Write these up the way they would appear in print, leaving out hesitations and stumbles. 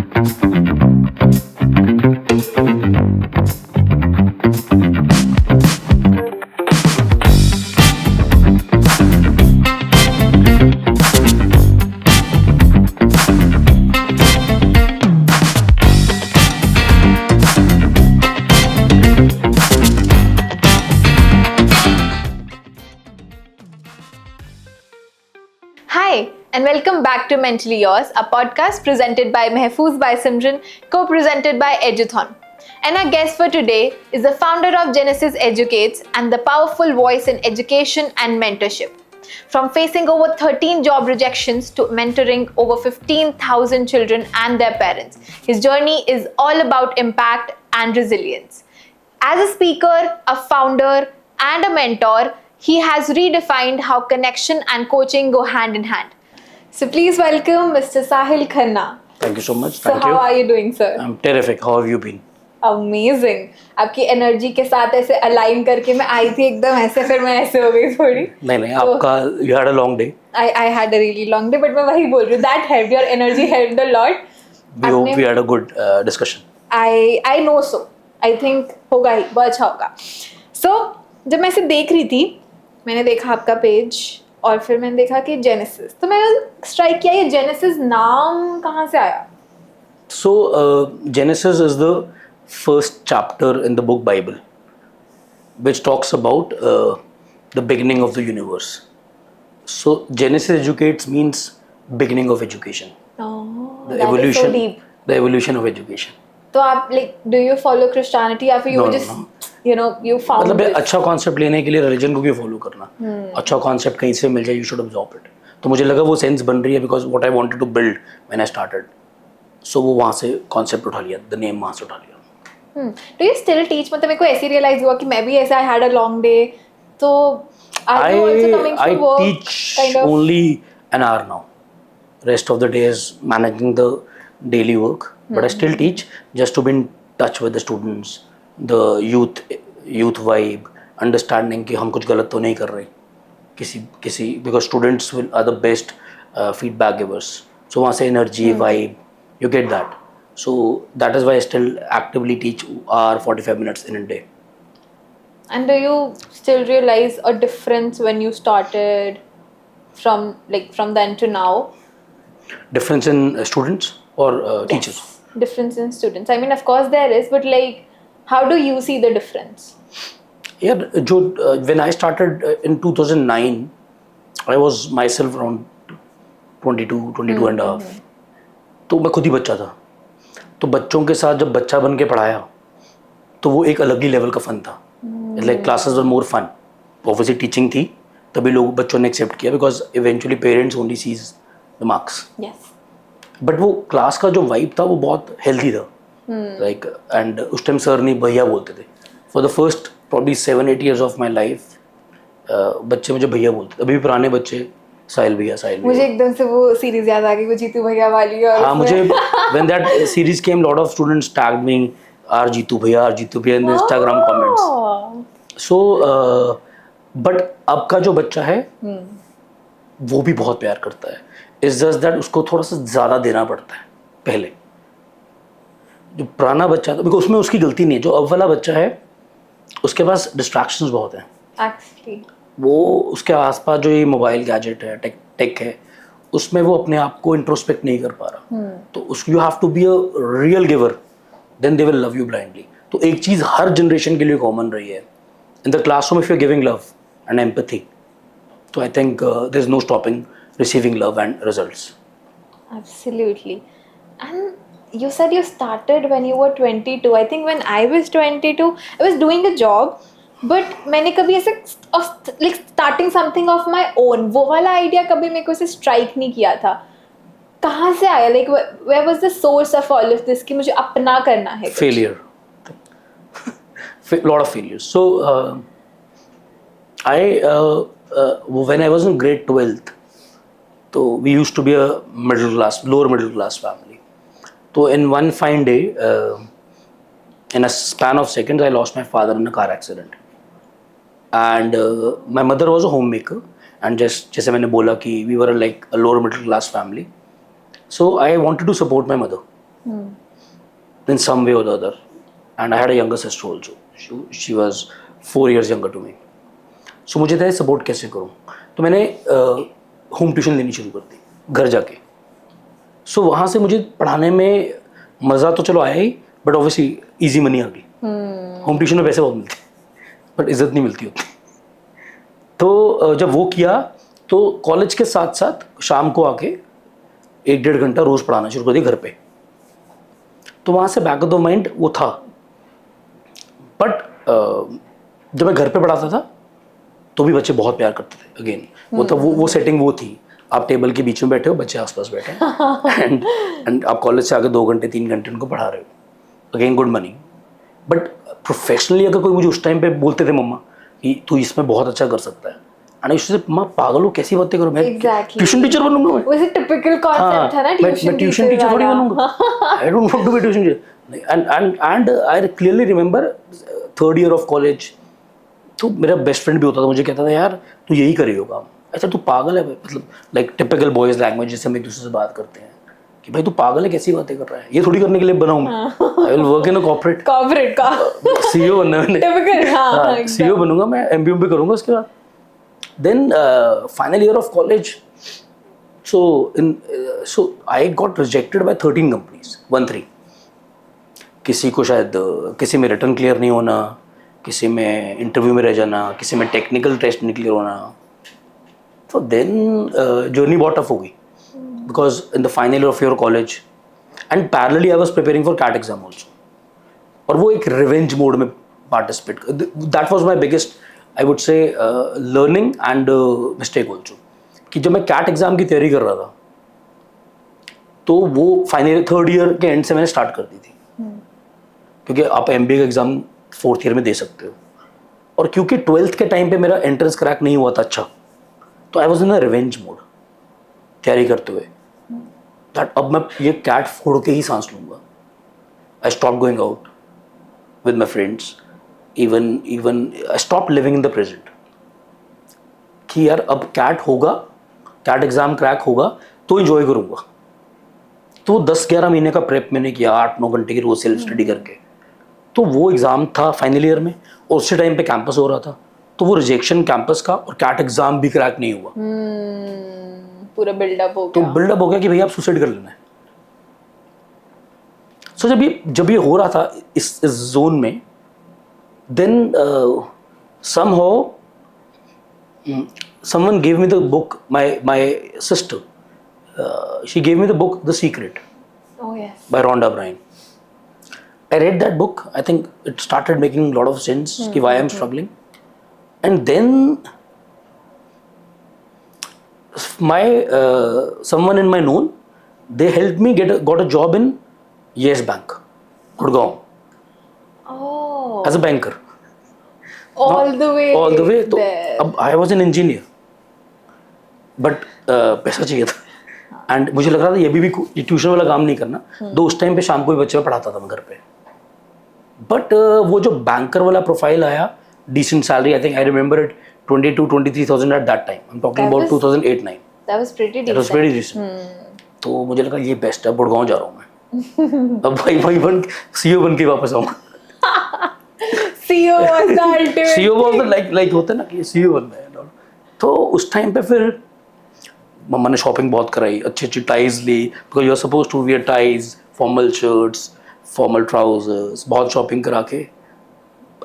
Hi, and welcome back to Mentally Yours, a podcast presented by Mehfooz by Simran, co-presented by Eduthon. And our guest for today is the founder of Genesis Educates and the powerful voice in education and mentorship. From facing over 13 job rejections to mentoring over 15,000 children and their parents, his journey is all about impact and resilience. As a speaker, a founder, and a mentor, he has redefined how connection and coaching go hand in hand. So please welcome Mr. Sahil Khanna. Thank you so much. So Thank how you. are you doing, sir? I'm terrific. How have you been? Amazing. आपकी energy के साथ ऐसे align करके मैं आई थी एकदम ऐसे, फिर मैं ऐसे हो गई थोड़ी. नहीं आपका you had a long day. I had a really long day, but मैं वही बोल रही हूँ. That helped. Your energy helped a lot. We hope we had a good discussion. I know so. I think होगा ही, बहुत अच्छा होगा. So जब मैं इसे देख रही थी, मैंने देखा आपका पेज और फिर मैंने देखा कि जेनेसिस, तो मैंने स्ट्राइक किया ये जेनेसिस नाम कहाँ से आया? So Genesis is the first chapter in the book Bible, which talks about the beginning of the universe. So Genesis Educates means beginning of education. Oh, The that evolution. is so deep. The evolution of education. तो आप do you follow Christianity या फिर you No, just no. you found मतलब this? अच्छा concept लेने के लिए religion को क्यों फॉलो करना? अच्छा कॉन्सेप्ट कहीं से मिल जाए, यू शुड अब्सॉर्ब इट. तो मुझे लगा वो सेंस बन रही है because what I wanted to build when I started. So वो वहाँ से कॉन्सेप्ट उठा लिया, द नेम वहाँ से उठा लिया. Do you still teach? मतलब मेरे को ऐसे रियलाइज हुआ कि मैं भी ऐसा I had a long day. तो are you also coming I from work? teach kind of? only an hour now. Rest of the day is managing the daily work, but I still teach just to be in touch with the students, the youth vibe, understanding कि हम कुछ गलत तो नहीं कर रहे किसी because students are the best feedback givers. So वहाँ से energy vibe you get that. So that is why I still actively teach hour 45 minutes in a day. And do you still realize a difference when you started from then to now? Difference in students or teachers? Yes. Difference in students. I mean, of course there is, but how do you see the difference? Yeah, when I started in 2009, I was myself around 22 and a half. तो मैं खुद ही बच्चा था. तो बच्चों के साथ जब बच्चा बन के पढ़ाया तो वो एक अलग ही लेवल का फन था. Like classes were more fun. Obviously teaching थी तभी लोग बच्चों ने एक्सेप्ट किया because eventually parents only sees the marks. Yes. But वो क्लास का जो वाइब था वो बहुत हेल्दी था. लाइक एंड उस टाइम सर नहीं भैया बोलते थे. For the first probably 7-8 years of my life बच्चे मुझे भैया बोलते थे. अभी भी पुराने बच्चे साहिल भैया. मुझे एकदम से वो सीरीज याद आ गई, वो जीतू भैया वाली. और हाँ मुझे when that series came, lot of students tagged me or Jeetu Bhaiya in the Instagram comments. So but अब का जो बच्चा है वो भी बहुत प्यार करता है. It's just that उसको थोड़ा सा ज़्यादा देना पड़ता है पहले. जो पुराना बच्चा था बिकॉज उसमें उसकी गलती नहीं है. जो अब वाला बच्चा है उसके पास डिस्ट्रैक्शंस बहुत हैं. Actually. वो उसके आसपास जो ये मोबाइल गैजेट है, टेक है, उसमें वो अपने आप को इंट्रोस्पेक्ट नहीं कर पा रहा. तो उसको you have to be a real giver, then they will love you blindly. तो एक चीज़ हर जनरेशन के लिए कॉमन रही है. In the classroom if you are giving love and empathy, तो I think there is no stopping receiving love and results. Absolutely. And you said you started when you were 22. I think when I was 22, I was doing a job, but मैंने कभी ऐसे starting something of my own, वो वाला idea कभी मेरे को ऐसे strike नहीं किया था. कहाँ से आया? Where was the source of all of this कि मुझे अपना करना है? Failure. Lot of failures. So when I was in grade 12th, so we used to be a lower middle class family. So in one fine day, in a span of seconds, I lost my father in a car accident. And my mother was a homemaker. And जैसे मैंने बोला कि we were like a lower middle class family. So I wanted to support my mother. in some way or the other. And I had a younger sister also. She was 4 years younger to me. So मुझे था support कैसे करूँ, तो मैंने home tuition लेनी शुरू कर दी घर जाके. सो वहाँ से मुझे पढ़ाने में मज़ा तो चलो आया ही, बट ऑब्वियसली ईजी मनी आ गई. होम ट्यूशन में पैसे बहुत मिलते बट इज्जत नहीं मिलती होती. तो जब वो किया तो कॉलेज के साथ साथ शाम को आके 1-1.5 घंटा रोज़ पढ़ाना शुरू कर दिया घर पे. तो वहाँ से बैक ऑफ द माइंड वो था. बट जब मैं घर पे पढ़ाता था तो भी बच्चे बहुत प्यार करते थे. अगेन वो तो वो सेटिंग वो थी, आप टेबल के बीच में बैठे हो, बच्चे आसपास बैठे हैं एंड आप कॉलेज से आके 2 घंटे 3 घंटे उनको पढ़ा रहे हो. Again good money. But professionally अगर कोई मुझे उस टाइम पे बोलते थे मम्मा कि तू इसमें बहुत अच्छा कर सकता है, एंड उससे मम्मा पागल हो, कैसी बातें करो, मैं ट्यूशन टीचर बनूंगा. मैं वैसे टिपिकल कॉन्सेप्ट है ना ट्यूशन टीचर थोड़ी बनूंगा. I don't want to be tuition teacher. And I clearly remember 3rd year of college, तो मेरा बेस्ट फ्रेंड भी होता था, मुझे कहता था यार तू यही करी होगा. अच्छा तू पागल है, मतलब लाइक टिपिकल बॉयज लैंग्वेज जैसे हम एक दूसरे से बात करते हैं कि भाई तू पागल है, कैसी बातें कर रहा है, ये थोड़ी करने के लिए बना हूं मैं. I will work in a corporate का सीईओ बनना है मैंने. टिपिकल सीईओ बनूंगा मैं, एमबीए भी करूंगा उसके बाद. Then final year of college, so I got rejected by 13 companies, 1-3. किसी को शायद किसी में रिटर्न क्लियर नहीं होना, किसी में इंटरव्यू में रह जाना, किसी में टेक्निकल टेस्ट नहीं क्लियर होना. तो देन जर्नी बहुत टफ हो गई, because in the final year of your college and parallelly I was preparing for CAT exam also. और वो एक रिवेंज मोड में participate, that was my biggest I would say learning and mistake also. कि जब मैं cat exam की तैयारी कर रहा था तो वो फाइनल 3rd ईयर के एंड से मैंने स्टार्ट कर दी थी. क्योंकि आप एमबीए का एग्जाम 4th ईयर में दे सकते हो, और क्योंकि 12th के टाइम पे मेरा एंट्रेंस क्रैक नहीं हुआ था अच्छा, तो I was in a revenge mode तैयारी करते हुए, दैट अब मैं ये कैट फोड़ के ही सांस लूंगा. I stop going out with my friends, even I stop living in the present. कि यार अब कैट होगा, कैट एग्जाम क्रैक होगा तो इंजॉय करूंगा. तो 10-11 महीने का प्रेप मैंने किया, 8-9 घंटे की रोज सेल्फ स्टडी करके. तो वो एग्ज़ाम था फाइनल ईयर में, और उसी टाइम पे कैंपस हो रहा था, तो वो रिजेक्शन कैंपस का और कैट एग्जाम भी क्रैक नहीं हुआ. पूरा बिल्डअप हो गया. तो बिल्डअप हो गया कि भैया आप सुसाइड कर लेना है. सो जब ये हो रहा था इस जोन में, then somehow someone gave me the book, my sister, she gave me the book The Secret. Oh yes. By Rhonda Byrne. I read that book. I think it started making a lot of sense कि why I'm struggling. And then my someone in my known, they helped me got a job in Yes Bank, Gurgaon. Oh. As a banker. All the way. तो there. अब I was an engineer, but पैसा चाहिए था. And मुझे लग रहा था ये भी ट्यूशन वाला काम नहीं करना. दो उस टाइम पे शाम को भी बच्चे पढ़ाता था मैं घर पे. बट वो जो बैंकर वाला प्रोफाइल आया, decent salary, I think I remember it 22,000-23,000 at that time. I am talking about 2008-9. That was pretty decent. That was pretty decent. तो मुझे लगा ये बेस्ट है, गुड़गांव जा रहा हूँ मैं. अब भाई बन सीईओ बन के वापस आऊँगा. CEO was the ultimate. CEO was the like होता है ना कि सीईओ बनना है. तो उस टाइम पे फिर मम्मा ने शॉपिंग बहुत कराई, अच्छी अच्छी टाइज ली, because you are suppose to wear ties, formal shirts, formal trousers, बहुत शॉपिंग करा के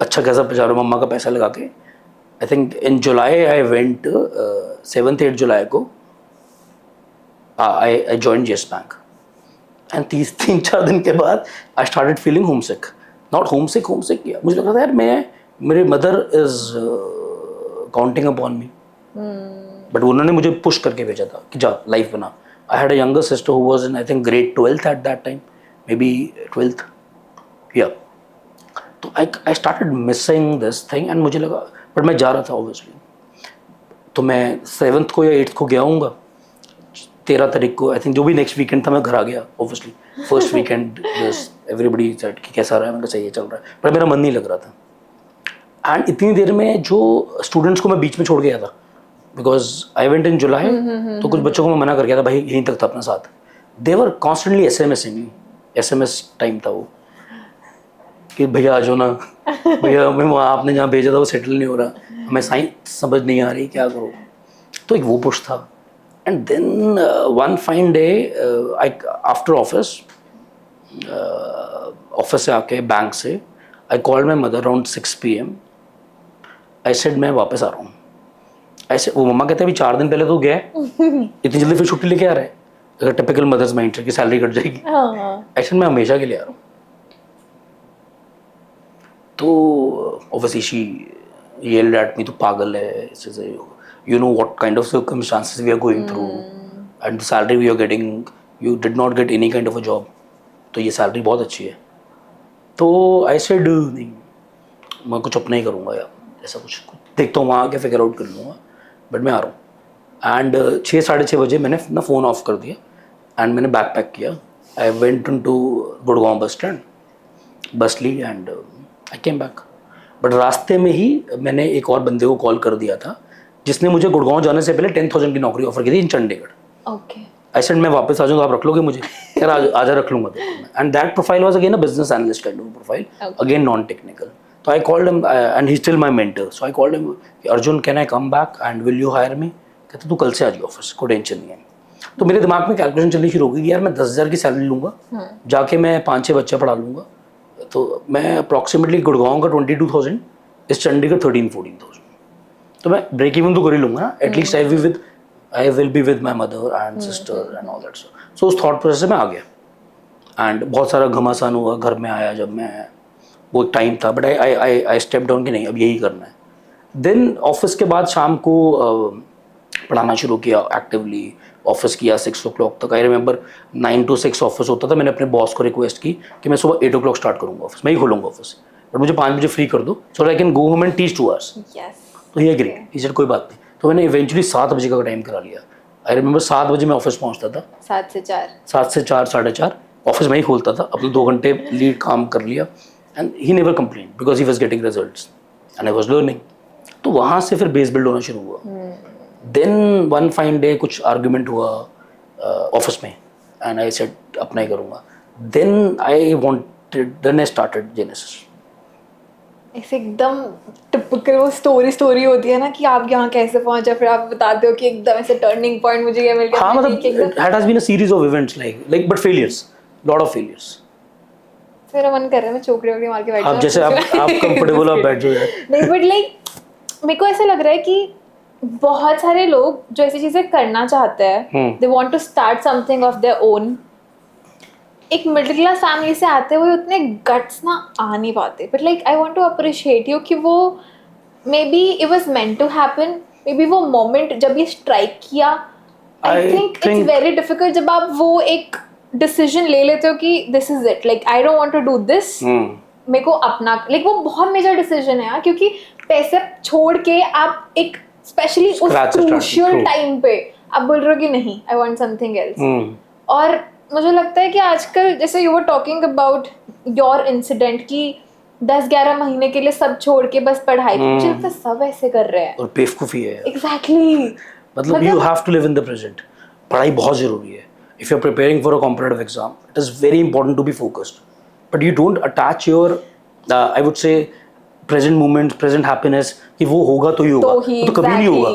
अच्छा खासा पचारो मम्मा का पैसा लगा के. I think in July I went 7th-8 जुलाई को I join yes bank. And 3-4 दिन के बाद I started feeling homesick. Not homesick मुझे लग रहा था यार मेरे mother is counting upon me. But उन्होंने मुझे पुश करके भेजा था कि जा लाइफ बना. I had a younger sister who was in I think grade 12th eight that time, may be 12th. या तो I started missing this thing. And मुझे लगा, बट मैं जा रहा था ऑब्वियसली. तो मैं 7th को या 8th को गया हूँगा. 13 तारीख को आई थिंक जो भी नेक्स्ट वीकेंड था मैं घर आ गया obviously. First weekend everybody said कि कैसा रहा है, मैंने कहा सही चल रहा है, पर मेरा मन नहीं लग रहा था. एंड इतनी देर में जो स्टूडेंट्स को मैं बीच में छोड़ गया था, बिकॉज आई वेंट इन जुलाई, तो कुछ बच्चों को मैं मना कर गया था, भाई यहीं तक था अपना साथ. They were constantly SMSing me SMS time था वो कि भैया आ जाओ ना, भैया मैं वहाँ आपने जहाँ भेजा था वो सेटल नहीं हो रहा, हमें साइंस समझ नहीं आ रही, क्या करो। तो एक वो पुश था। And then one fine day I after office से आके बैंक से I called my mother around 6 PM। I said मैं वापस आ रहा हूँ। ऐसे वो मम्मा कहते हैं अभी 4 दिन पहले तो गया है, इतनी जल्दी फिर छुट्टी लेके आ रहा है। अगर टिपिकल मदर्स माइंड है कि सैलरी कट जाएगी, ऐसे मैं हमेशा के लिए आ रहा हूँ। तो obviously she yelled at me, तो पागल है, you know what kind of circumstances we are going through and the salary we are getting, you did not get any kind of a job, तो ये सैलरी बहुत अच्छी है। तो I said नहीं, मैं कुछ अपना ही करूँगा यार, ऐसा कुछ देखता हूँ वहाँ आके फिगर आउट कर लूँगा, बट मैं आ रहा हूँ। एंड 6 साढ़े 6 बजे मैंने ना फ़ोन ऑफ कर दिया एंड मैंने बैग पैक किया। I went to Gurgaon bus stand, bus ली and I came back. But रास्ते में ही मैंने एक और बंदे को कॉल कर दिया था जिसने मुझे गुड़गांव जाने से पहले 10,000 की नौकरी ऑफर की थी इन चंडीगढ़। ओके। आई सेड मैं वापस आ जाऊँ तो आप रख लोगे मुझे? यार आजा रख लूँगा। And that profile was again a business analyst kind of profile, again non technical. तो I called him and he still my mentor. So I called him, Arjun can I come back and will you hire me? कहते तू कल से आ जाइए office, कोई tension नहीं है। तो मेरे दिमाग में कैलकुलेशन चलनी शुरू हो गई कि यार मैं 10,000 की सैलरी लूँगा, जाके मैं 5-6 बच्चे पढ़ा लूँगा, तो मैं अप्रॉक्सीमेटली गुड़गांव का 22,000, इस चंडीगढ़ 13-14,000, तो मैं ब्रेक इवन तो कर ही लूँगा ना। At least I will be with my mother and sister and all that. So उस थॉट प्रोसेस से मैं आ गया एंड बहुत सारा घमासान हुआ। घर में आया जब मैं, वो टाइम था, बट आई स्टेप डाउन कि नहीं अब यही करना है। देन ऑफिस के बाद शाम को पढ़ाना शुरू किया एक्टिवली। ऑफिस किया 6 o'clock तक। आई रिमेंबर 9 to 6 ऑफिस होता था। मैंने अपने बॉस को रिक्वेस्ट की कि मैं सुबह 8 o'clock स्टार्ट करूँगा ऑफिस, मैं ही खोलूँगा ऑफिस, बट मुझे 5 बजे फ्री कर दो so I can go home and teach 2 hours। तो ये एग्री, ही सेड कोई बात नहीं। तो मैंने इवेंचुअली 7 बजे का टाइम करा लिया। आई रिमेंबर 7 बजे मैं ऑफिस पहुँचता था, 7 से 4, 4:30 ऑफिस में ही खोलता था। अपने 2 घंटे लीड काम कर लिया and he never complain because he was getting results and I was learning. तो वहाँ से फिर बेस बिल्ड होना शुरू हुआ। देन वन फाइन डे कुछ आर्ग्यूमेंट हुआ ऑफिस में एंड आई सेड अपना ही करूँगा। Then I started Genesis. ऐसे एकदम टिपिकल वो स्टोरी होती है ना कि आप यहाँ कैसे पहुंचे, फिर आप बताते हो कि एकदम ऐसे टर्निंग पॉइंट मुझे ये मिल गया। हाँ, मतलब it has been a series of events like but failures, lot of failures। मेरा मन कर रहा है मैं चोकड़ी वोकड़ी मार के बैठ जाऊँ। आप जैसे आप कंफर्टेबल आप बैठ जाओ यार। नहीं, बट लाइक मेरे को ऐसा लग रहा है कि बहुत सारे लोग जो ऐसी चीजें करना चाहते हैं, they want to start something of their own, एक मिडिल क्लास फैमिली से आते हुए उतने गट्स ना आ नहीं पाते। But like I want to appreciate you कि वो maybe it was meant to happen, maybe वो मोमेंट जब ये स्ट्राइक किया, I think it's very difficult जब आप वो एक डिसीजन ले लेते हो कि this is it, like I don't want to do this, मेरे को अपना, लाइक वो बहुत मेजर डिसीजन है यार, क्योंकि पैसे छोड़ के आप एक स्पेशली उस क्रूशियल टाइम पे आप बोल रहे हो कि नहीं आई वांट समथिंग एल्स। और मुझे लगता है कि आजकल जैसे you were talking about your incident कि 10-11 महीने के लिए सब छोड़ के बस पढ़ाई, मुझे लगता है सब ऐसे कर रहे हैं और बेवकूफ़ी है। एग्जैक्टली, मतलब you have to live in the present. पढ़ाई बहुत ज़रूरी है। If you are preparing for a competitive exam, it is very important to be focused, but you don't attach your I would say present moment, present happiness कि वो होगा तो ही होगा, वो तो कभी नहीं होगा,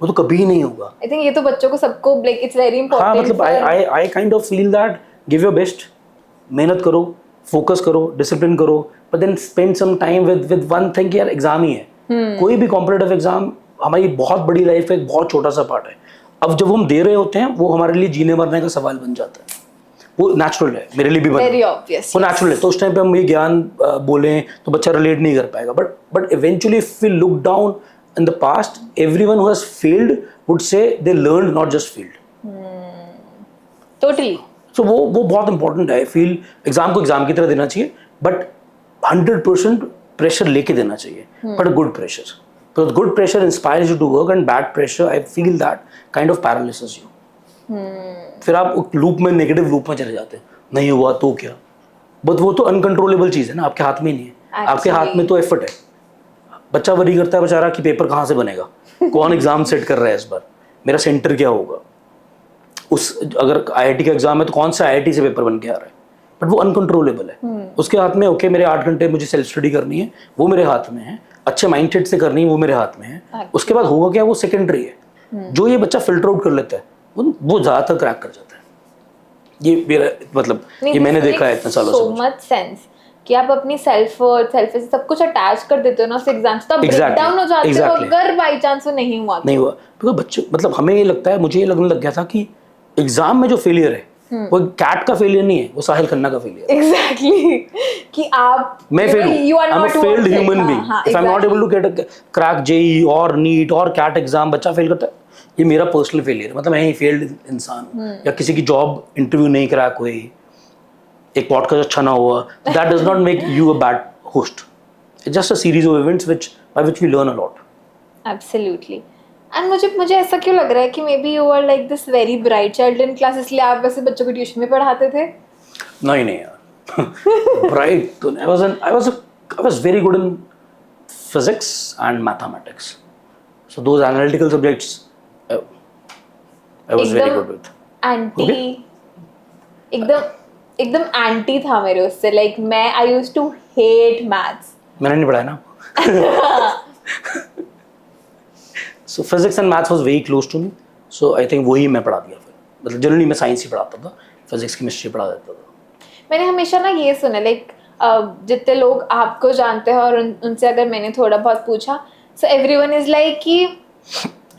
वो तो कभी नहीं होगा। आई थिंक ये तो बच्चों को सबको लाइक इट्स वेरी इंपॉर्टेंट। हाँ, मतलब I kind of feel that give your best, मेहनत करो, फोकस करो, डिसिप्लिन करो, but then spend some time with one thing कि यार एग्जाम ही है। कोई भी कॉम्पिटिटिव एग्जाम हमारी बहुत बड़ी लाइफ का एक बहुत छोटा सा पार्ट है। अब जब हम दे रहे होते हैं वो हमारे लिए जीने मरने का सवाल बन जाता है। वो नेचुरल है, मेरे लिए भी बना, वेरी ऑब्वियस, वो नेचुरल है। तो उस टाइम पे हम ये ज्ञान बोलें तो बच्चा रिलेट नहीं कर पाएगा, but eventually if we look down in the past, everyone who has failed would say they learned, not just failed। Totally। So वो बहुत important है। I feel एग्जाम को एग्जाम की तरह देना चाहिए, but 100% प्रेशर लेके देना चाहिए, but a good pressure, because good pressure inspires you to work and bad pressure I feel that kind of paralyzes you। फिर आप लूप में, नेगेटिव लूप में चले जाते हैं, नहीं हुआ तो क्या, बट वो तो अनकंट्रोलेबल चीज़ है ना, आपके हाथ में नहीं है। आपके हाथ में तो एफर्ट है। बच्चा वरी करता है बेचारा कि पेपर कहाँ से बनेगा, कौन एग्जाम सेट कर रहा है इस बार, मेरा सेंटर क्या होगा, उस अगर IIT का एग्जाम है तो कौन सा IIT से पेपर बन के आ रहा है, बट वो अनकंट्रोलेबल है। उसके हाथ में ओके मेरे 8 घंटे मुझे सेल्फ स्टडी करनी है, वो मेरे हाथ में है, अच्छे माइंडसेट से करनी है, वो मेरे हाथ में है। उसके बाद होगा क्या, वो सेकेंडरी है। जो ये बच्चा फिल्टर आउट कर लेता है वो ज़्यादातर क्रैक कर जाता है। ये मेरा मतलब ये मैंने देखा है इतने सालों से। सो मच सेंस कि आप अपनी सेल्फ सब कुछ अटैच कर देते हो ना उस एग्जाम से, तो ब्रेक डाउन हो जाते हो अगर बाई चांस वो नहीं हुआ बिकॉज बच्चे मतलब हमें ये लगता है, मुझे ये लगने लग गया था कि एग्जाम में जो फेलियर है वो कैट का फेलियर नहीं है, वो साहिल खन्ना का फेलियर है। एग्जैक्टली कि आप मैं फेल हूं, I am a failed human being. If I am not able to get crack JEE और नीट और कैट एग्जाम, बच्चा फेल करता है, ये मेरा पर्सनल फेलियर है। मतलब मैं ही फेल्ड इंसान हूं, या किसी की जॉब इंटरव्यू नहीं क्रैक हुई, एक पॉडकास्ट अच्छा ना हुआ, that does not make you a bad host. It's just a series of events by which we learn a lot. Absolutely. And मुझे ऐसा क्यों लग रहा है कि maybe you are like this very bright child in class, इसलिए आप वैसे बच्चों को ट्यूशन में पढ़ाते थे? नहीं यार ब्राइट तो I was very good in physics and mathematics, so those analytical subjects I was very good with. एकदम एंटी था मेरे उससे, लाइक मैं I used to hate maths. मैंने नहीं पढ़ाया ना so physics and maths was very close to me, so I think वही मैं पढ़ा दिया फिर। मतलब जनरली मैं साइंस ही पढ़ाता था, फिजिक्स केमिस्ट्री पढ़ा देता था। मैंने हमेशा ना ये सुना, लाइक जितने लोग आपको जानते हैं और उनसे अगर मैंने थोड़ा बहुत पूछा, सो एवरीवन इज लाइक कि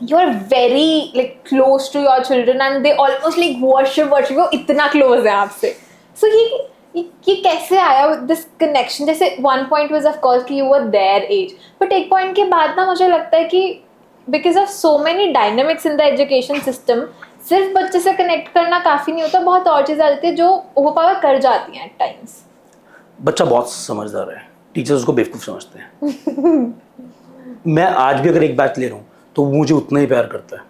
you are very like close to your children and they almost like worship, वो इतना क्लोज है आपसे। सो ये कैसे आया दिस कनेक्शन? जैसे one point was of course कि you were there as, but एक पॉइंट के बाद ना मुझे लगता है कि because of so many dynamics in the education system, सिर्फ बच्चे से कनेक्ट करना काफ़ी नहीं होता, बहुत और चीज़ें आती है जो ओवरपावर कर जाती हैं एट टाइम्स। बच्चा बहुत समझदार है, टीचर्स उसको बेवकूफ़ समझते हैं। मैं आज भी अगर एक बैच ले रहा हूँ तो वो मुझे उतना ही प्यार करता है,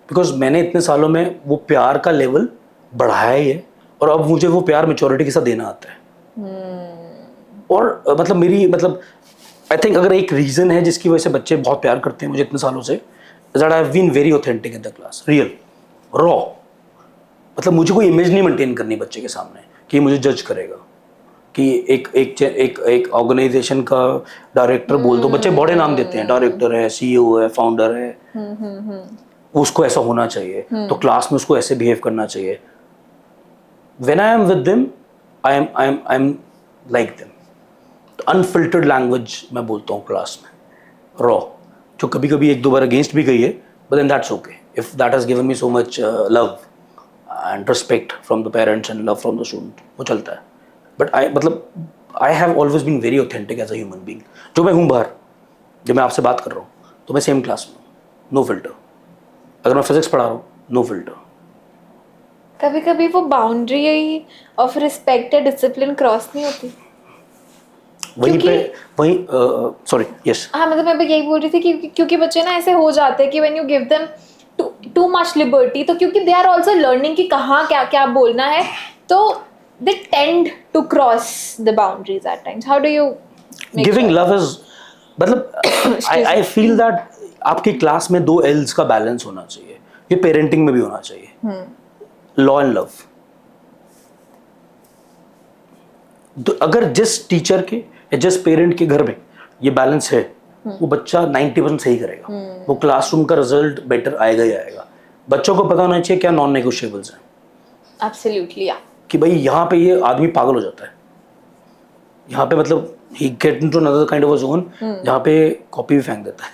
बिकॉज मैंने इतने सालों में वो प्यार का लेवल बढ़ाया ही है, और अब मुझे वो प्यार मैच्योरिटी के साथ देना आता है। और मतलब मेरी मतलब आई थिंक अगर एक रीज़न है जिसकी वजह से बच्चे बहुत प्यार करते हैं मुझे इतने सालों से, that I have been very authentic in the class, real raw. मतलब मुझे कोई इमेज नहीं मेंटेन करनी बच्चे के सामने कि मुझे जज करेगा, कि एक ऑर्गेनाइजेशन का डायरेक्टर बोल दो, बच्चे बड़े नाम देते हैं, डायरेक्टर है, सीईओ है, फाउंडर है, उसको ऐसा होना चाहिए, तो क्लास में उसको ऐसे बिहेव करना चाहिए। When I am with them I am like them. Unfiltered language मैं बोलता हूँ क्लास में, रॉ, जो कभी कभी एक दो बार अगेंस्ट भी गई है, but then that's okay if that has given me so much love and respect from the parents and love from the student, वो चलता है। But I have always been very authentic as a human being. जो मैं हूँ बाहर, जब मैं आपसे बात कर रहा हूँ तो मैं सेम क्लास में हूँ, नो फिल्टर। अगर मैं फिजिक्स पढ़ा रहा हूँ, नो फिल्टर। कभी कभी वो बाउंड्री ऑफ रिस्पेक्ट या डिसिप्लिन क्रॉस नहीं होती? सॉरी यस, हाँ मतलब मैं भी यही बोल रही थी कि क्योंकि बच्चे ना ऐसे हो जाते हैं कि when you give them too much liberty, तो क्योंकि दे आर आल्सो लर्निंग कि कहाँ क्या क्या बोलना है, तो they tend to cross the boundaries at times. How do you giving love is मतलब आई फील दैट आपकी क्लास में 2 L's का बैलेंस होना चाहिए, ये पेरेंटिंग में भी होना चाहिए, लॉ एंड लव। अगर जिस टीचर के या जिस पेरेंट के घर में ये बैलेंस है, वो बच्चा 90% सही करेगा, वो क्लासरूम का रिजल्ट बेटर आएगा ही आएगा। बच्चों को पता होना चाहिए क्या नॉन नेगोशिएबल्स हैं। एब्सोल्युटली या कि भाई यहाँ पे ये आदमी पागल हो जाता है, यहाँ पे मतलब he get into another kind of a zone जहाँ पे कॉपी भी फेंक देता है।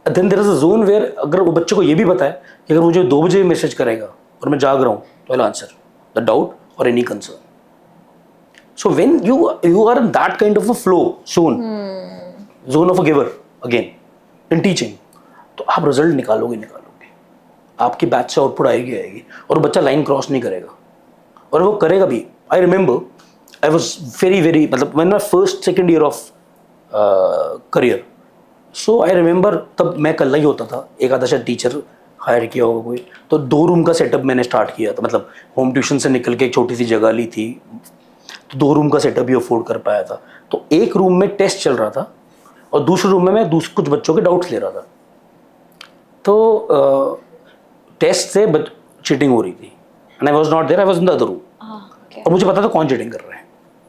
Then there is a zone where अगर वो बच्चे को ये भी पता है कि अगर मुझे 2 बजे मैसेज करेगा और मैं जाग रहा हूँ तो I will answer the doubt और any concern. So when you are in that kind of a flow zone of a giver again in teaching, तो आप रिजल्ट निकालोगे, आपकी बैच से आउटपुट आएगी और बच्चा लाइन क्रॉस नहीं करेगा, और वो करेगा भी। I remember I was very मतलब when my first second year of career, so I remember तब मैं कल ही होता था, एक आधा शायद टीचर हायर किया होगा कोई, तो 2 रूम का सेटअप मैंने स्टार्ट किया था। मतलब होम ट्यूशन से निकल के एक छोटी सी जगह ली थी, तो 2 रूम का सेटअप भी अफोर्ड कर पाया था। तो एक रूम में टेस्ट चल रहा था और दूसरे रूम में मैं कुछ बच्चों के डाउट्स ले रहा था। तो टेस्ट से चीटिंग हो रही थी and I was not there, I was in the other room. और मुझे पता था कौन चीटिंग कर रहा है,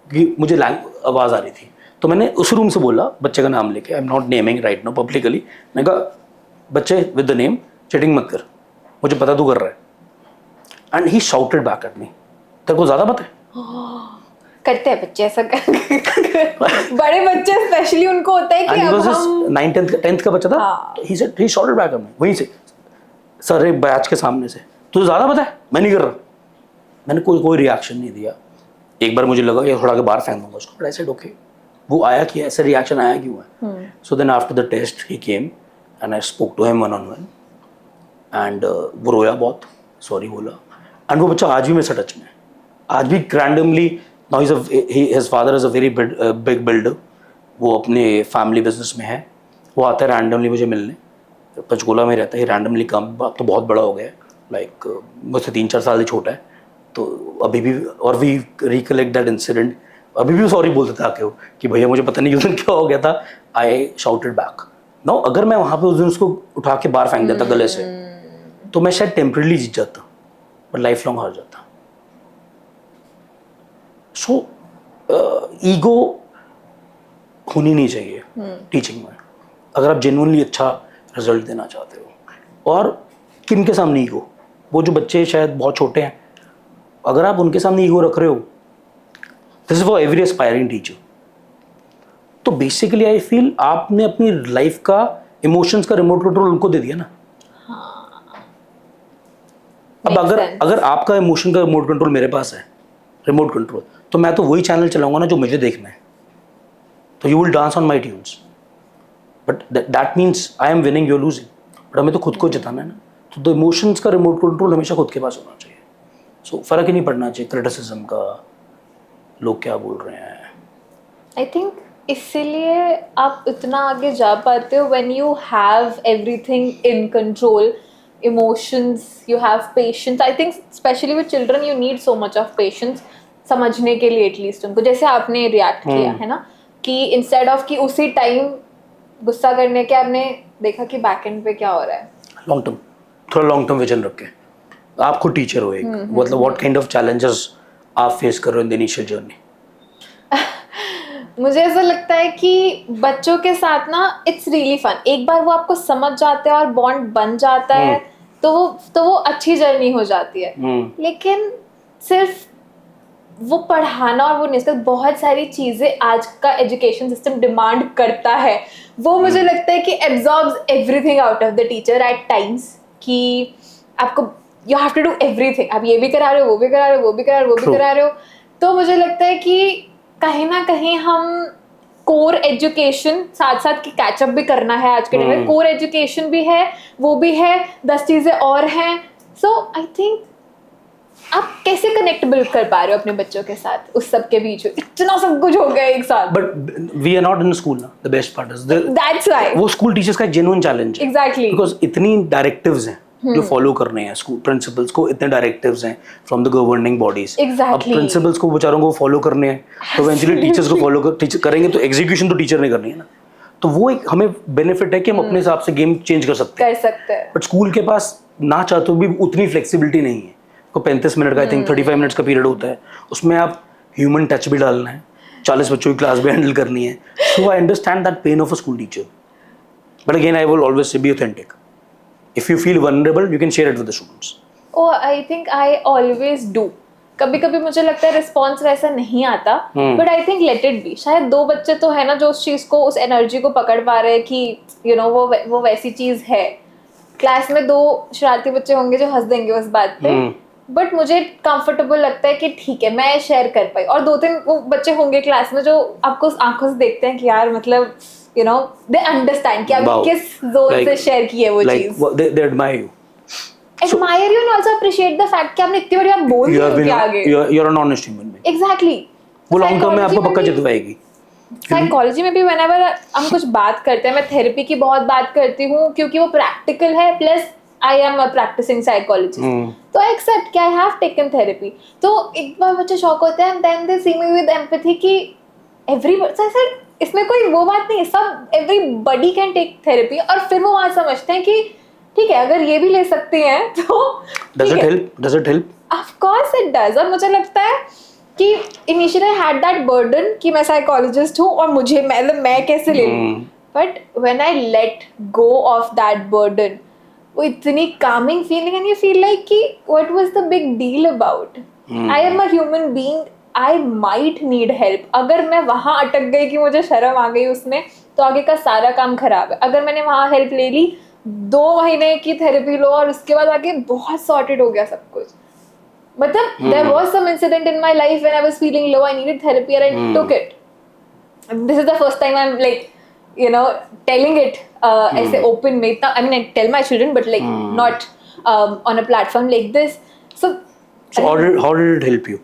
क्योंकि मुझे आवाज़ आ रही थी। तो मैंने उस रूम से बोला, बच्चे का नाम लेके, आई am not naming right now publicly, मैंने कहा बच्चे विद द नेम चीटिंग मत कर, मुझे पता तू कर रहा है। And he shouted back at me, तेरे को ज़्यादा पता है? करते हैं बच्चे ऐसा बड़े बच्चे स्पेशली उनको होता है कि अब हम 9th का बच्चा था। he said, he shouted back at me, वहीं से सर एक बैच के सामने से, तुझे ज़्यादा पता है, मैं नहीं कर रहा। मैंने कोई रिएक्शन नहीं दिया। एक बार मुझे लगा ये थोड़ा के बाहर फेंक दूंगा उसको, बट आई सेड ओके, वो आया कि ऐसा रिएक्शन आया क्यों है। So then after the test he came and I spoke to him 1-on-1 and वो रोया बहुत, सॉरी बोला। एंड वो बच्चा आज भी मेरे से टच में है, आज भी randomly, now his father is a very big builder, वो अपने फैमिली बिजनेस में है, वो आता है रैंडमली मुझे मिलने, पंचकूला में रहता है, रैंडमली कम, अब तो बहुत बड़ा हो गया है, लाइक मुझसे 3-4 साल ही छोटा है। तो अभी भी, और वी रिकलेक्ट दैट इंसिडेंट, अभी भी सॉरी बोलते थे आके वो कि भैया मुझे पता नहीं उस दिन क्या हो गया था, आई शाउटेड बैक। नो, अगर मैं वहाँ पे उस दिन उसको उठा के बाहर फेंक देता गले से, तो मैं शायद टेम्परेली जीत जाता, बट लाइफ लॉन्ग हार जाता। सो ईगो होनी नहीं चाहिए टीचिंग में, अगर आप जेन्युइनली अच्छा रिजल्ट देना चाहते हो। और किन के सामने ईगो? वो जो बच्चे शायद बहुत छोटे हैं, अगर आप उनके सामने ईगो रख रहे हो, this is for every aspiring teacher. तो बेसिकली आई फील आपने अपनी लाइफ का, इमोशंस का रिमोट कंट्रोल उनको दे दिया ना। अब अगर आपका इमोशन का रिमोट कंट्रोल मेरे पास है, रिमोट कंट्रोल, तो मैं तो वही चैनल चलाऊंगा ना जो मुझे देखना है। तो you will dance on my tunes, but that means I am winning, you are losing, but हमें तो खुद को जिताना है ना। तो द इमोशंस का रिमोट कंट्रोल हमेशा खुद के पास होना चाहिए। सो फर्क ही नहीं पड़ना चाहिए क्रिटिसिज्म का, लोग क्या बोल रहे हैं। आई थिंक इसीलिए आप इतना आगे जा पाते हो when you have everything in control, emotions, you have patience. I think specially with children you need so much of patience समझने के लिए, एटलीस्ट उनको, जैसे आपने रिएक्ट किया है ना, कि इंस्टेड ऑफ कि उसी टाइम गुस्सा करने के आपने देखा कि बैक एंड पे क्या हो रहा है। लॉन्ग टर्म, थोड़ा लॉन्ग टर्म विजन रख के, आप खुद टीचर हो एक, मतलब व्हाट काइंड ऑफ चैलेंजेस आप फेस कर रहे हो इन द इनिशियल जर्नी। मुझे ऐसा लगता है कि बच्चों के साथ ना इट्स रियली फन, एक बार वो आपको समझ जाते हैं और बॉन्ड बन जाता है, तो वो अच्छी जर्नी हो जाती है। लेकिन सिर्फ वो पढ़ाना और वो नहीं, बहुत सारी चीजें आज का एजुकेशन सिस्टम डिमांड करता है, वो मुझे लगता है कि absorbs everything out of the teacher at times, कि आपको you have to do everything, आप ये भी करा रहे हो, वो भी करा रहे हो, वो भी करा रहे हो, वो भी करा रहे हो। तो मुझे लगता है कि कहीं ना कहीं हम कोर एजुकेशन साथ साथ की कैचअप भी करना है आज के टाइम में, कोर एजुकेशन भी है, वो भी है, 10 चीजें और हैं। सो आई थिंक आप कैसे कनेक्ट बिल्ड कर पा रहे हो अपने बच्चों के साथ उस सब के बीच में, इतना सब कुछ हो गया एक साथ। But we are not in school ना, the best part is that's why वो स्कूल टीचर्स का जेन्युइन चैलेंज है। एग्जैक्टली, बिकॉज इतनी डायरेक्टिव्स हैं जो फॉलो करने हैं, स्कूल प्रिंसिपल्स को इतने डायरेक्टिव्स हैं फ्रॉम द गवर्निंग बॉडीज। अब प्रिंसिपल्स को बेचारों को फॉलो करने हैं, तो इवेंचुअली टीचर्स को फॉलो करेंगे, तो एग्जीक्यूशन तो टीचर ने करनी है ना। तो वो एक हमें बेनिफिट है कि हम अपने हिसाब से गेम चेंज कर सकते हैं। बट स्कूल के पास ना चाहते भी उतनी फ्लेक्सिबिलिटी नहीं है। को 35 मिनट का, आई थिंक 35 मिनट्स का पीरियड होता है, उसमें आप ह्यूमन टच भी डालना है, 40 बच्चों की क्लास भी हैंडल करनी है। So I understand that pain of a school teacher, but again I will always say be authentic. If you feel vulnerable, you can share it with the students. Oh, I think I always do. कभी-कभी मुझे लगता है response वैसा नहीं आता, but I think let it be. शायद 2 बच्चे तो है ना जो उस चीज को, उस एनर्जी को पकड़ पा रहे हैं कि यू नो वो वैसी चीज है। क्लास में 2 शरारती बच्चे होंगे जो हंस देंगे उस बात पे, बट मुझे कंफर्टेबल लगता है कि ठीक है मैं शेयर कर पाई। और 2-3 वो बच्चे होंगे क्लास में जो आपको आंखों से देखते हैं कि यार मतलब you know they understand कि आप किस जोन से शेयर की है वो चीज, they admire you, admire you and also appreciate the fact कि आपने इतनी बड़ी बात बोल दी उनके आगे। you're an honest human being. Exactly. वो लॉन्ग टर्म में आपको पक्का जितवाएगी। साइकोलॉजी में भी whenever हम कुछ बात करते हैं, मैं थेरेपी की बहुत बात करती हूँ क्योंकि वो प्रैक्टिकल है, plus I am a practicing psychologist, तो आई एक्सेप्ट कि आई हैव टेकन थेरेपी। तो एक बार बच्चे शॉक होते हैं, then they see me with empathy कि एवरी इसमें कोई वो बात नहीं है, सब एवरीबॉडी कैन टेक थेरेपी। और फिर वो वहाँ समझते हैं कि ठीक है अगर ये भी ले सकते हैं तो does it help? Of course it does. और मुझे लगता है कि initially I had that burden कि मैं साइकोलॉजिस्ट हूँ और मुझे मतलब मैं कैसे ले लूँ, but when I let go of that burden, वो इतनी calming feeling and you feel like कि what was the big deal about, I am a human being, I might need help. अगर मैं वहाँ अटक गई कि मुझे शर्म आ गई उसमें, तो आगे का सारा काम खराब है. अगर मैंने वहाँ हेल्प ले ली, 2 महीने की थेरेपी लो और उसके बाद आगे बहुत सॉर्टेड हो गया सब कुछ. मतलब there was some incident in my life when I was feeling low, I needed therapy and I took it. This is the first time I'm like, you know, telling it ऐसे open में. I mean, I tell my children, but like not on a platform like this. So how did it help you?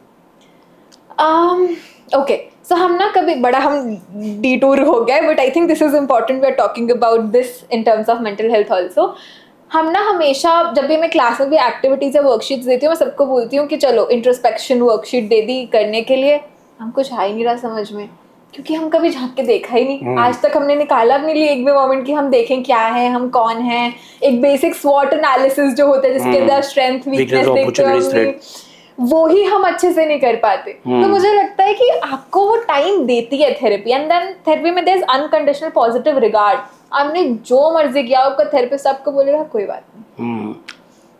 Okay, so हम ना कभी बड़ा हम detour हो गए, but I think this is important. We are talking about this in terms of mental health also. हम ना हमेशा जब भी मैं क्लास में भी एक्टिविटीज या वर्कशीट्स देती हूँ, मैं सबको बोलती हूँ कि चलो इंट्रोस्पेक्शन वर्कशीट दे दी करने के लिए. हम कुछ आ ही नहीं रहा समझ में, क्योंकि हम कभी झांक के देखा ही नहीं. आज तक हमने निकाला भी नहीं लिया एक भी मोमेंट कि हम देखें क्या है, हम कौन हैं. एक बेसिक स्वॉट एनालिसिस जो होता है जिसके अंदर स्ट्रेंथ वीकनेस देखते हैं, वो ही हम अच्छे से नहीं कर पाते. तो मुझे लगता है कि आपको वो टाइम देती है थेरेपी, एंड देन थेरेपी में there is unconditional positive regard. आपने जो मर्जी किया, आपका थेरेपिस्ट आपको बोलेगा कोई बात नहीं.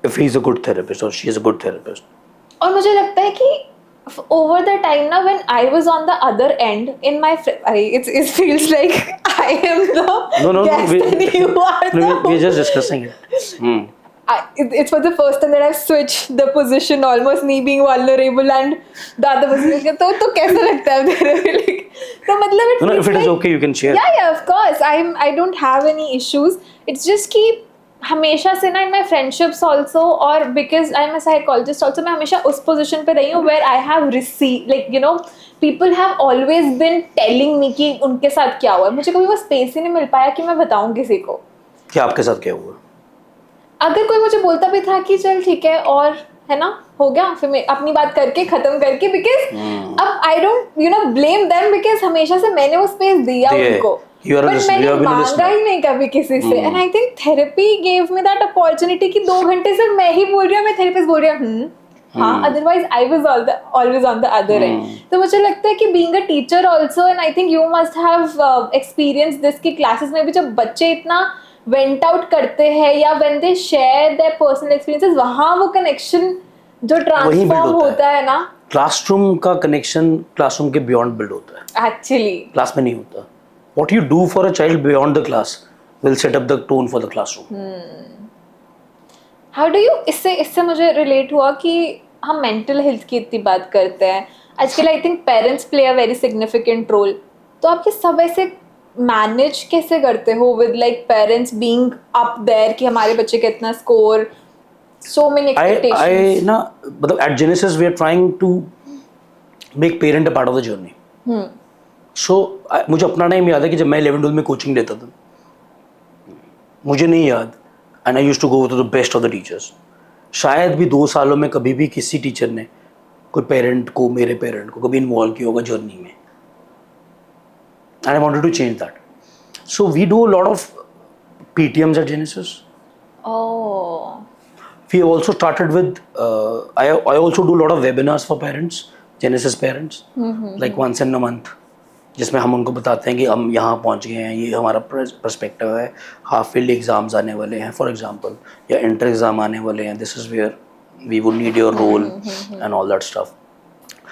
If he is a good therapist or she is a good therapist. और मुझे लगता है कि over the time now when I was on the other end in my it feels like I am the guest and you are the we're just discussing it. It's for the first time that I've switched the position, almost me being vulnerable and the other person. तो कैसा लगता है तेरे? तो मतलब it if it is okay you can share. Yeah, of course. I don't have any issues. It's just कि हमेशा से ना in my friendships also, or because I'm a psychologist also, मैं हमेशा उस position पे रही हूँ where I have received, like you know, people have always been telling me कि उनके साथ क्या हुआ है. मुझे कभी वो space ही नहीं मिल पाया कि मैं बताऊँ किसी को कि आपके साथ क्या हुआ. अगर कोई मुझे बोलता भी था कि चल ठीक है और है ना हो गया, फिर मैं अपनी बात करके खत्म करके, बिकॉज अब I don't you know blame them, because हमेशा से मैंने वो स्पेस दिया उनको, बट मैंने मांगा ही नहीं कभी किसी से. And I think therapy gave me that opportunity कि 2 घंटे से मैं ही बोल रही हूँ, मैं थेरेपिस्ट बोल रही हूँ हाँ, otherwise I was always on the other and. तो मुझे लगता है कि being a teacher also, and I think you must have experience this की क्लासेस में भी जब बच्चे इतना वेंट आउट करते हैं या when they share their personal experiences, वहाँ वो कनेक्शन जो ट्रांसफॉर्म होता है ना. क्लासरूम का कनेक्शन क्लासरूम के बियॉन्ड बिल्ड होता है, एक्चुअली क्लास में नहीं होता. What you do for a child beyond the class will set up the tone for the classroom. How do you, इससे मुझे रिलेट हुआ कि हम मेंटल हेल्थ की इतनी बात करते हैं आजकल. I think parents play a very significant role. तो आप ये सब ऐसे मैनेज कैसे करते हो with like parents being up there कि हमारे बच्चे का इतना score, so many expectations? I ना मतलब at Genesis we are trying to make parent a part of the journey. So मुझे अपना टाइम याद है कि जब मैं 11th में कोचिंग लेता था, मुझे नहीं याद, and I used to go to the best of the teachers. शायद भी 2 सालों में कभी भी किसी टीचर ने कोई पेरेंट को, मेरे पेरेंट को कभी इन्वॉल्व किया होगा जर्नी में. And I wanted to change that. So we do a lot of PTMs at Genesis. Oh. We also started with, I also do a lot of webinars for parents, Genesis parents, like once in a month, जिसमें हम उनको बताते हैं कि हम यहाँ पहुँच गए हैं, ये हमारा पर्सपेक्टिव है, हाफ फील्ड एग्जाम्स आने वाले हैं फॉर एग्जांपल, या इंटर एग्जाम आने वाले हैं, this is where we would need your role and all that stuff.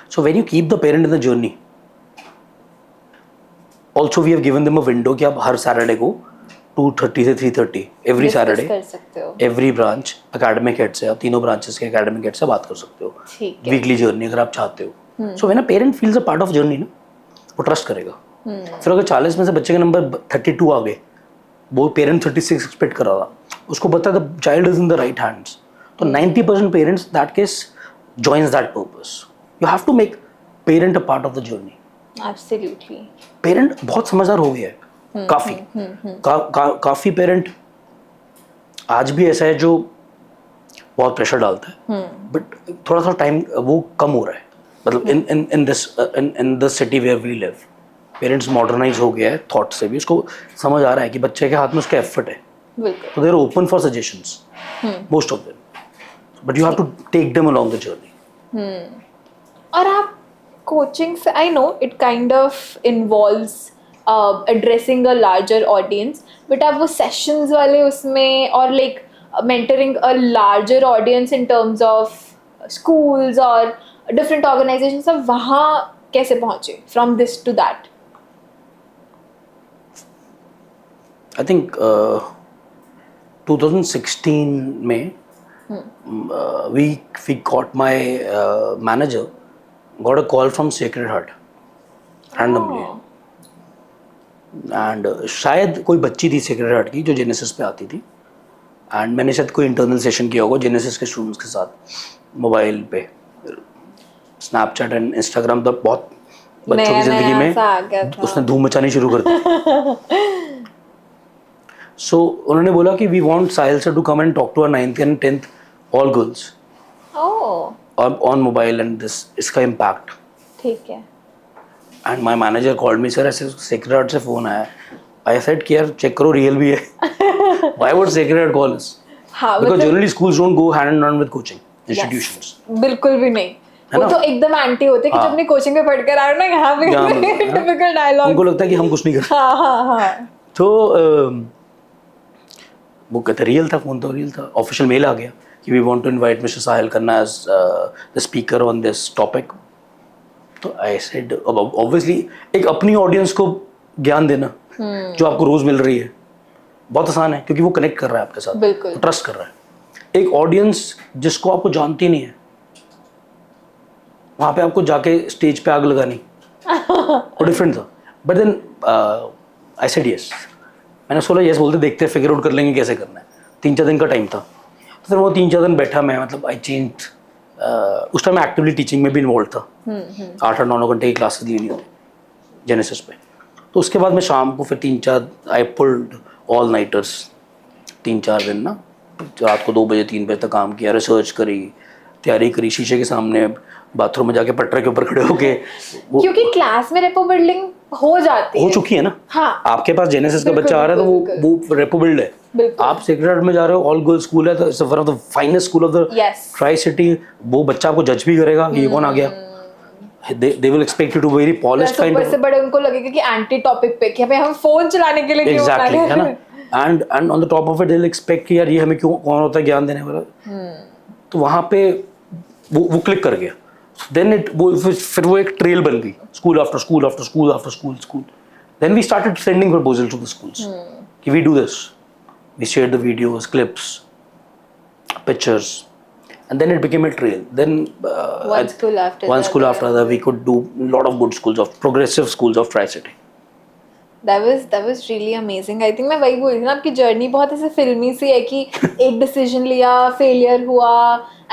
So when you keep the parent in the journey, also we have given them a window कि आप हर Saturday को 2:30 से 3:30 every Saturday, every branch academic head से, आप तीनों branches के academic head से बात कर सकते हो, वीकली जर्नी अगर आप चाहते हो. So when a parent feels a part of journey ना, वो ट्रस्ट करेगा. फिर अगर 40 में से बच्चे का नंबर 32 आ गए, वो पेरेंट 36 एक्सपेक्ट कर रहा था, उसको पता है the child is in the right hands, तो 90% parents that case joins that purpose. You have to make parent a part of the journey. Absolutely. Parent बहुत समझदार हो गया है, काफी पेरेंट आज भी ऐसा है जो बहुत प्रेशर डालता है, बट थोड़ा सा टाइम वो कम हो रहा है. मतलब in this city where we live, parents modernise हो गया है थॉट से भी, उसको समझ आ रहा है कि बच्चे के हाथ में उसका एफर्ट है, तो they are open for suggestions, most of them, but you have to take them along the journey. और आप coaching, I know it kind of involves addressing a larger audience, but आप वो sessions वाले उसमें और like mentoring a larger audience in terms of schools or different organizations, अब वहाँ कैसे पहुँचे from this to that? I think 2016 में we got my manager got a call from Sacred Heart randomly. And शायद कोई बच्ची थी सेक्रेड हार्ट की जो जेनेसिस पे आती थी, एंड मैंने शायद कोई इंटरनल सेशन किया होगा जेनेसिस के स्टूडेंट्स के साथ मोबाइल पे. स्नैपचैट एंड इंस्टाग्राम तो बहुत बच्चों की ज़िंदगी में उसने धूम मचानी शुरू कर दी. सो उन्होंने बोला कि we want Sahil sir to come and talk to our 9th and 10th all girls on mobile and this इसका इम्पैक्ट. ठीक है. And my manager called me, sir ऐसे सेक्रेड हार्ट से फ़ोन आया. आई सेड कि यार चेक करो real भी है. Why would sacred heart call us? Because generally schools don't go hand in hand with coaching institutions. बिल्कुल भी नहीं. वो तो एकदम एंटी होते हैं कि जब अपनी कोचिंग में पढ़कर आ रहे हो ना, यहाँ पे टिपिकल डायलॉग. उनको लगता है कि हम कुछ नहीं कर रहे. हाँ. तो वो कहते रियल था, फोन तो रियल था. ऑफिशियल मेल आ गया कि we want to invite mister Sahil Khanna as the speaker on this topic. तो आई सेड ऑब्वियसली एक अपनी ऑडियंस को ज्ञान देना जो आपको रोज मिल रही है बहुत आसान है, क्योंकि वो कनेक्ट कर रहा है आपके साथ, वो ट्रस्ट कर रहा है. एक ऑडियंस जिसको आपको जानती नहीं है, वहाँ पे आपको जाके स्टेज पे आग लगानी वो डिफरेंट था. But then I said yes. मैंने सोचा यस बोलते देखते फिगर आउट कर लेंगे कैसे करना है. 3-4 दिन का टाइम था. तो फिर वो 3-4 दिन बैठा मैं, मतलब आई चेंज. उस टाइम मैं एक्टिवली टीचिंग में भी इन्वॉल्व था. 8-9 घंटे की क्लासेस लेनी होती जेनेसिस पे. तो उसके बाद मैं शाम को फिर 3-4 आई पुल्ड ऑल नाइटर्स 3-4 दिन ना, रात को 2 बजे 3 बजे तक काम किया, रिसर्च करी, तैयारी करी, शीशे के सामने बाथरूम में जाके पटरे के ऊपर खड़े होके. क्योंकि क्लास में रेपो बिल्डिंग हो जाती है, हो चुकी है ना. हाँ. आपके पास जेनेसिस का बच्चा आ रहा है तो वो रेपो बिल्ड है. आप सेक्रेड हार्ट में जा रहे हो, ऑल गर्ल्स स्कूल है, तो it's one of the finest school of the tri city. वो बच्चा आपको जज भी करेगा कि ये कौन आ गया. they will expect you to very polished kind of. से बड़े उनको लगेगा कि एंटी टॉपिक पे कि हमें हम फोन चलाने के लिए क्यों exactly है ना. and on the top of it they'll expect कि यार ये हमें क्यों कौन होता है ज्ञान देने वाला. तो वहाँ पे वो क्लिक कर गया. देन फिर वो एक ट्रेल बन गई, school after school after school after school school. Then we started sending proposals to the schools कि we do this. We share the videos, clips, pictures, and then it became a trail. Then one school after that we could do a lot of good schools, of progressive schools of Tri-City. That was really amazing. I think मैं वही बोल रही थी ना, आपकी journey बहुत ऐसे फिल्मी सी है कि एक डिसीजन लिया, फेलियर हुआ,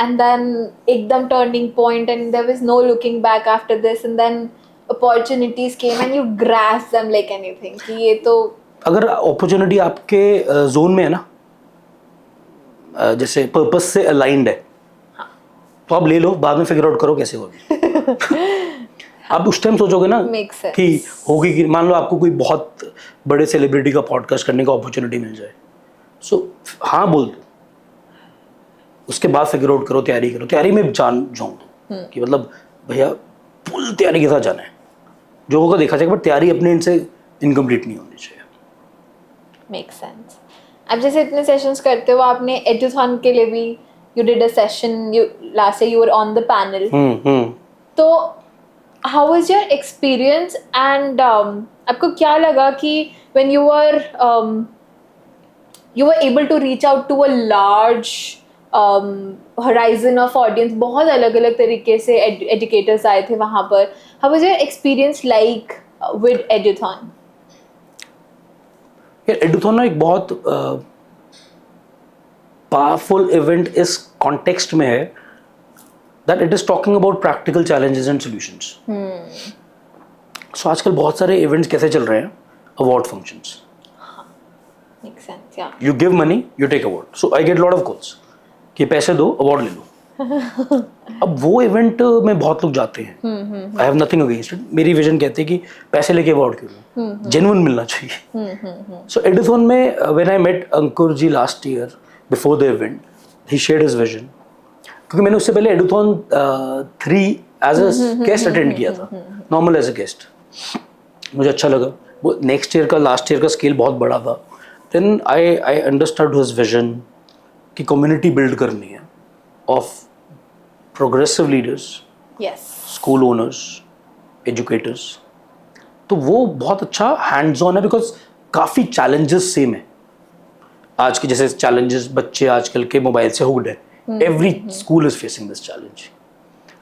and then एकदम turning point, and there was no looking back after this, and then opportunities came and you grasped them like anything. कि ये तो अगर अपॉर्चुनिटी आपके जोन में है ना, जैसे पर्पस से अलाइंड है, तो आप ले लो, बाद में फिगर आउट करो कैसे होगी. आप उस टाइम सोचोगे ना कि होगी कि मान लो आपको कोई बहुत बड़े सेलिब्रिटी का पॉडकास्ट करने का अपॉर्चुनिटी मिल जाए, सो हाँ बोल दो, उसके बाद फिगर आउट करो, तैयारी करो. तैयारी में जान जाऊँ कि मतलब भैया फुल तैयारी के साथ जाना है, जो होगा देखा जाएगा, बट तैयारी अपने इनसे इनकम्प्लीट नहीं होनी चाहिए. Make sense. अब जैसे इतने सेशंस करते हो, आपने एजुथॉन के लिए भी you did a session, last year you were on the panel. तो how was your experience, and आपको क्या लगा कि when you were able to reach out to a large horizon of audience, बहुत अलग अलग तरीके से educators आए थे वहाँ पर. How was your experience like with Eduthon? Eduthon ना एक बहुत पावरफुल इवेंट इस कॉन्टेक्स्ट में है that it is talking about practical challenges and solutions. So आजकल बहुत सारे इवेंट्स कैसे चल रहे हैं, अवार्ड फंक्शंस. Make sense. या you give money, you take award. So I get lot of calls कि पैसे दो, अवार्ड ले लो. अब वो इवेंट में बहुत लोग जाते हैं. I have nothing against it. मेरी विजन कहती है कि पैसे लेके अवार्ड क्यों लो, जेन्युइन मिलना चाहिए. सो एडुथॉन में when I met Ankur ji last year before the event, he shared his vision, क्योंकि मैंने उससे पहले एडुथॉन 3 एज अ गेस्ट अटेंड किया था, नॉर्मल एज अ गेस्ट. मुझे अच्छा लगा. वो नेक्स्ट ईयर का लास्ट ईयर का स्केल बहुत बड़ा था. Then I understood his vision कि कम्युनिटी बिल्ड करनी है of progressive leaders, yes, school owners, educators. तो वो बहुत अच्छा हैंड्स ऑन है बिकॉज काफ़ी चैलेंजेस सेम है. आज के जैसे चैलेंजेस बच्चे आजकल के मोबाइल से हुक्ड है. Every school is facing this challenge.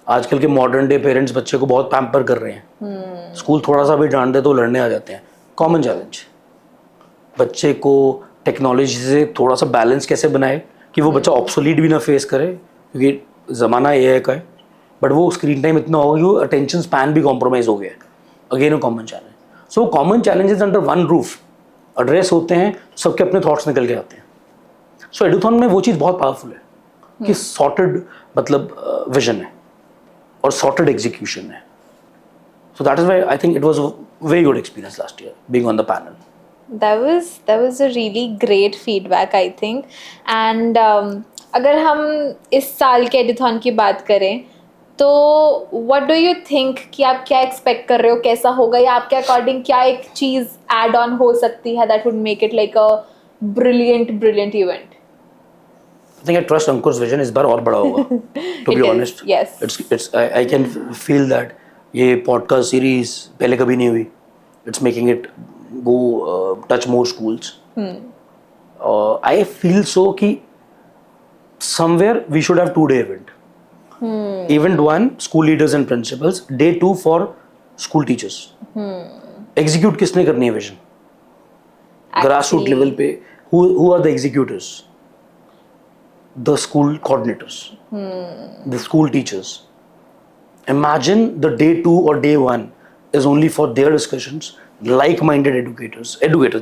आजकल के मॉडर्न डे पेरेंट्स बच्चे को बहुत पैम्पर कर रहे हैं. स्कूल थोड़ा सा भी डांट दे तो लड़ने आ जाते हैं. Common challenge. बच्चे को टेक्नोलॉजी से थोड़ा सा बैलेंस कैसे बनाए कि वो बच्चा ऑब्सोलीट भी ना फेस करे, क्योंकि ज़माना AI का है. बट वो स्क्रीन टाइम इतना होगा कि वो अटेंशन स्पैन भी कॉम्प्रोमाइज़ हो गया है. Again a common challenge. So common challenges under one roof address होते हैं, सबके अपने थॉट्स निकल के आते हैं. सो एडुथॉन में वो चीज़ बहुत पावरफुल है कि सॉर्टेड मतलब विजन है और सॉर्टेड एग्जीक्यूशन है. So that is why I think it was a very good experience last year being on the panel. that was a really great feedback, I think. And अगर हम इस साल के एडुथॉन की बात करें तो व्हाट डू यू थिंक कि आप क्या एक्सपेक्ट कर रहे हो, कैसा होगा, या आपके अकॉर्डिंग क्या एक चीज़ ऐड ऑन हो सकती है that would make it like a brilliant event? I think I trust Ankur's vision इस बार और बड़ा होगा. To be honest, yes, it's I can feel that ये podcast series पहले कभी नहीं हुई. It's making it go touch more schools. I feel so कि somewhere we should have 2-day event. Event 1 school leaders and principals, day 2 for school teachers. Execute किसने करनी है vision? Grassroots level पे who are the executors? The school coordinators, the school teachers. Imagine the day 2 or day 1 is only for their discussions. Like-minded educators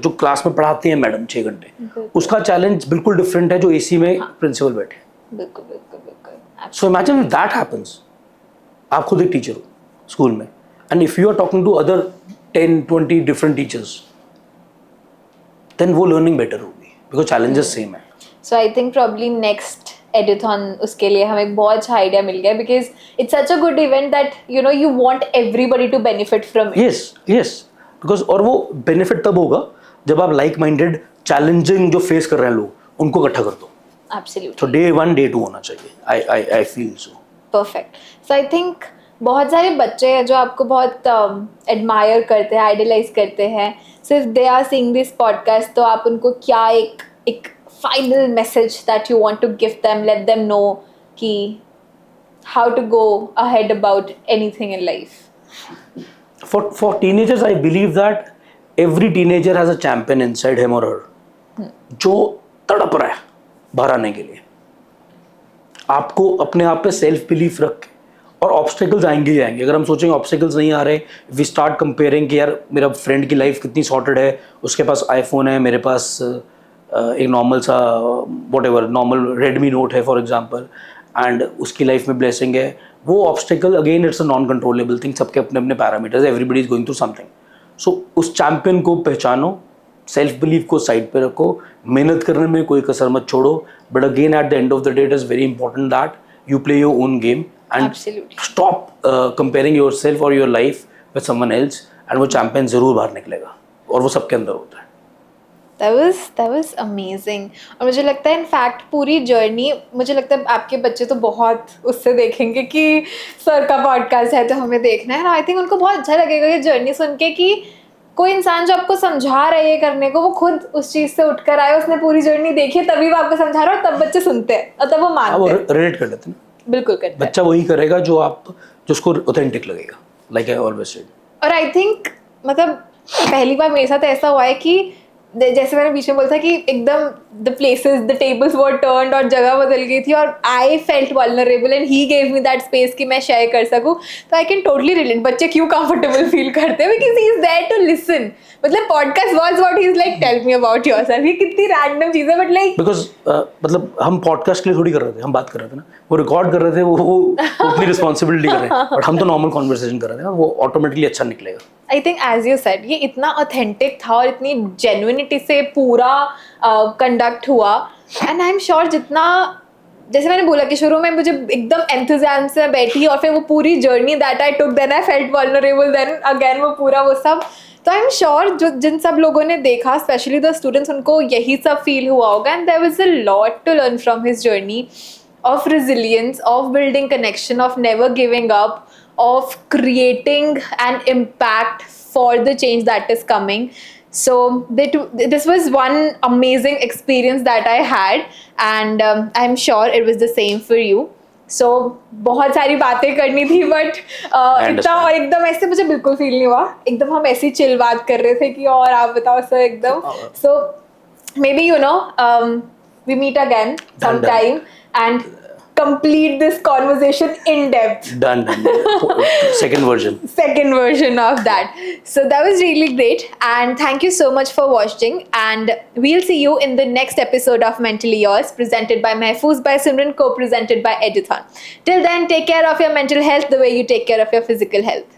जो class में पढ़ाते हैं madam 6 घंटे, उसका चैलेंज बिल्कुल डिफरेंट है जो AC में प्रिंसिपल बैठे. बिल्कुल. So imagine if that happens. आप खुद एक टीचर हो स्कूल में, and if you are talking to other 10-20 different teachers, then वो learning better होगी because challenges same है. So I think probably next एडुथॉन उसके लिए हमें बहुत अच्छा आइडिया मिल गया, because it's such a good event that you want everybody to benefit from it. Yes because और वो बेनिफिट तब होगा जब आप लाइक माइंडेड चैलेंजिंग जो फेस कर रहे हैं लोग उनको इकट्ठा कर दो. एब्सोल्युटली. तो डे 1 डे 2 होना चाहिए. I feel so. Perfect. So I think बहुत सारे बच्चे हैं जो आपको बहुत एडमायर करते हैं, आइडलाइज करते हैं. So if they are seeing this podcast, तो आप उनको क्या एक final message that you want to give them, let them know ki how to go ahead about anything in life? For teenagers, I believe that every teenager has a champion inside him or her, जो तड़प रहा है बाहर आने के लिए. आपको अपने आप पे सेल्फ बिलीफ रख के, और ऑब्स्टिकल्स आएंगे ही आएंगे. अगर हम सोचेंगे ऑब्स्टिकल्स नहीं आ रहे, वी स्टार्ट कंपेयरिंग कि यार मेरा फ्रेंड की लाइफ कितनी सॉर्टेड है, उसके पास आईफोन है, मेरे पास एक नॉर्मल सा व्हाटएवर नॉर्मल रेडमी नोट है फॉर एग्जांपल, एंड उसकी लाइफ में ब्लेसिंग है. वो obstacle again it's a non controllable thing. सबके अपने अपने parameters, everybody is going through something. So उस चैम्पियन को पहचानो, सेल्फ बिलीफ को साइड पे रखो, मेहनत करने में कोई कसर मत छोड़ो. But again at the end of the day it is very important that you play your own game and stop comparing yourself और your life with someone else, and वो चैम्पियन ज़रूर बाहर निकलेगा, और वो सबके अंदर होता है. That was amazing. और मुझे लगता है इनफैक्ट पूरी जर्नी, मुझे लगता है आपके बच्चे तो बहुत उससे देखेंगे कि सर का पॉडकास्ट है तो हमें देखना है. आई थिंक उनको बहुत अच्छा लगेगा ये जर्नी सुन के कि कोई इंसान जो आपको समझा रहा है ये करने को, वो खुद उस चीज़ से उठकर आए, उसने पूरी जर्नी देखी है, तभी वो आपको समझा रहा है, और तब बच्चे सुनते हैं और तब वो मानते हैं. रिलेट कर लेते हैं. बिल्कुल करते हैं. बच्चा वही करेगा जो उसको ऑथेंटिक लगेगा, लाइक आई ऑलवेज सेड. और आई थिंक मतलब पहली बार मेरे साथ ऐसा हुआ है कि जैसे मैंने बीच में बोला था कि एकदम the places, the tables were turned और जगह बदल गई थी, और आई felt vulnerable and he gave me that space कि मैं शेयर कर सकूं. तो आई कैन टोटली रिलेट. बच्चे क्यों कंफर्टेबल फील करते हैं, because he is there to listen. मतलब podcast was what he is like, tell me about yourself. ये कितनी रैंडम चीज है, बट लाइक बिकॉज मतलब हम पॉडकास्ट के लिए थोड़ी कर रहे थे, हम बात कर रहे थे ना, वो रिकॉर्ड कर रहे थे, वो अपनी रिस्पॉन्सिबिलिटी कर रहे हैं, बट हम तो नॉर्मल कॉन्वर्सेशन कर रहे थे ना, वो ऑटोमेटिकली अच्छा निकलेगा. I think as you said, ये इतना ऑथेंटिक था और इतनी जेन्युइनिटी से पूरा कंडक्ट हुआ. एंड आई एम श्योर जितना जैसे मैंने बोला कि शुरू में मुझे एकदम एंथुजियाज्म से बैठी और फिर वो पूरी journey that I took, then I felt vulnerable, then again वो पूरा वो सब. तो आई एम श्योर जो जिन सब लोगों ने देखा, स्पेशली द स्टूडेंट्स, उनको यही सब फील हुआ होगा. And there was a lot to learn from his journey of resilience, of building connection, of never giving up, of creating an impact for the change that is coming. So this was one amazing experience that I had, and I'm sure it was the same for you. So बहुत सारी बातें करनी थी, but इतना और एकदम ऐसे मुझे बिल्कुल फील नहीं हुआ. एकदम हम ऐसी चिल बात कर रहे थे कि और आप बताओ सर एकदम. So maybe we meet again sometime and complete this conversation in depth. Done. Second version of that. So that was really great, and thank you so much for watching, and we'll see you in the next episode of Mentally Yours, presented by Mehfooz by Simran, co-presented by Eduthon. Till then, take care of your mental health the way you take care of your physical health.